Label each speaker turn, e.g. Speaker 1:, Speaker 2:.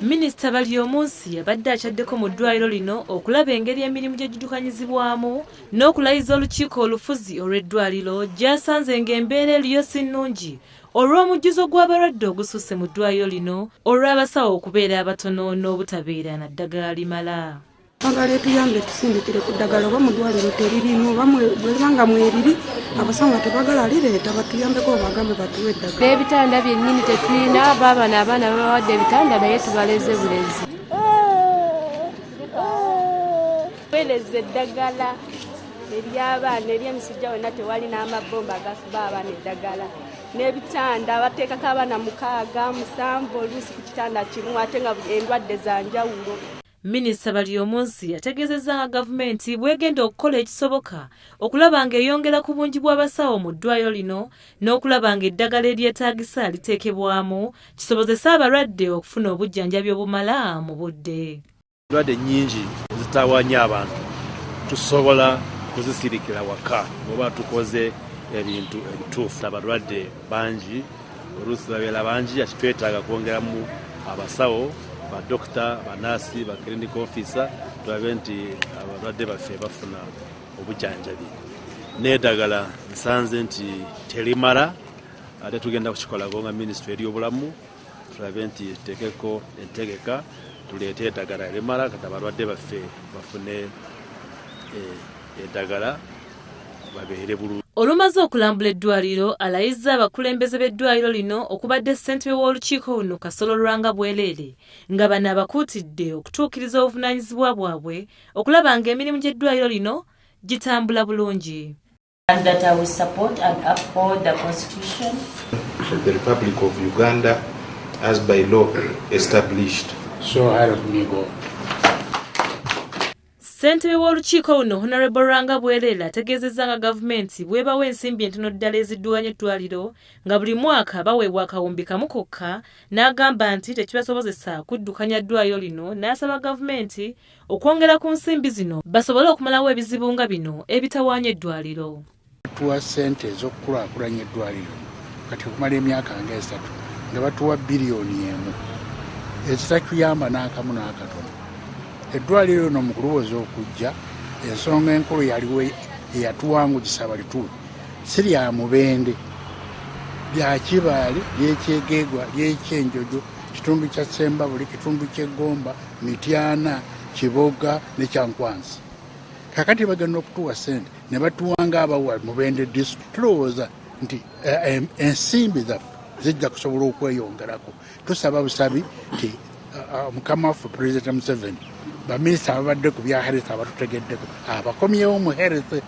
Speaker 1: Minisita Balyomunsi yabadde akyaddeko mu ddwaliro lino okulaba engeri emirimu gye giddukanyizibwamu n'okulayiza olukiiko olufuzi olw'eddwaliro gy'asanze ng'embeera eriyo si nnungi olw'omujjuzo gw'abalwadde ogususse mu ddwaliro lino olw'abasawo okubeera abatono n'obutabeera na ddagala limala.
Speaker 2: Twagala etuyambe tusindikire ku ddagala oba mu ddwaliro teririmu oba bwebanga mweriri abasawo tebagala lireeta batuyambeko bagambe batuwe eddagala.
Speaker 3: N'ebitanda byennyini tetulina abaana babawadde ebitanda naye tubaleze bulezi. Tuweereza eddagala ery'abaana ery'emisujja wonna tewali n'amabomba agakuba abaana eddagala. N'ebitanda bateekako abaana 6-7 oluusi ku kitanda kimu ate nga endwadde za njawulo.
Speaker 1: Minisita Balyomunsi yategeezezza nga gavumenti bwegenda okukola ekisoboka okulaba ng'eyongera ku bungi bw'abasawo mu ddwaliro lino n'okulaba ng'eddagala eryetaagisa liteekebwamu kisobozesa abalwadde okufuna obujjanjabi obumala mu budde.
Speaker 4: Endwadde nnyingi zitawaanya abantu tusobola kuzisirikira waka oba tukoze ebintu ebituufu. Abalwadde bangi oluusi babeera bangi akitwetaaga kwongeramu abasawo badokita banaasi bakliniki ofisa tulabe nti abalwadde baffe bafuna obujjanjabi. N'eddagala nsanze nti terimala ate tugenda kukikolako nga minisitule ery'obulamu tulabe nti tuteekeko entegeka tuleete eddagala erimala kati abalwadde baffe bafune eddagala babeere bulungi.
Speaker 1: Olumaze okulambula eddwaliro alayizza abakulembeze b'eddwaliro lino okubadde ssentebe w'olukiiko luno Kasolo Lwanga Bwereere nga bano abakuutidde okutuukiriza obuvunaanyizibwa bwabwe okulaba ng'emirimu gy'eddwaliro lino gitambula bulungi.
Speaker 5: And that I will support and uphold the Constitution
Speaker 6: of the Republic of Uganda as by law established.
Speaker 7: So help me God.
Speaker 1: Ssentebe w'olukiiko luno Honorable Lwanga Bwereere ategeezezza nga gavumenti bw'ebawa ensimbi entono ddala eziddukanya eddwaliro nga buli mwaka baweebwa akawumbi kamu kokka n'agamba nti tekibasobozesa kuddukanya ddwaliro lino n'asaba gavumenti okwongera ku nsimbi zino basobole okumalawo ebizibu nga bino ebitawaanya eddwaliro.
Speaker 7: Batuwa ssente ez'okukulaakulanya eddwaliro kati kumala emyaka nga 3 nga batuwa biliyoni 1 ezitatuyamba n'akamu n'akatono. Eddwaliro lino mu kulowooza okujja ensonga enkulu yaliwo eyatuwanguzisa abalituuti si lya Mubende lya Kibaale ly'Ekyegeegwa ly'Ekyenjojo kitundu kya Ssembabule kitundu ky'Eggomba Mityana Kiboga ne Kyankwanzi. Kakati bagenda okutuwa ssente ne batuwanga abawa Mubende district. Tulowooza nti ensimbi zaffe zijja kusobola okweyongerako. Tusaba busabi nti Mukama waffe Pulezidenti Museveni baminisita babadde ku bya health abatutegeddeko abakomyewo mu health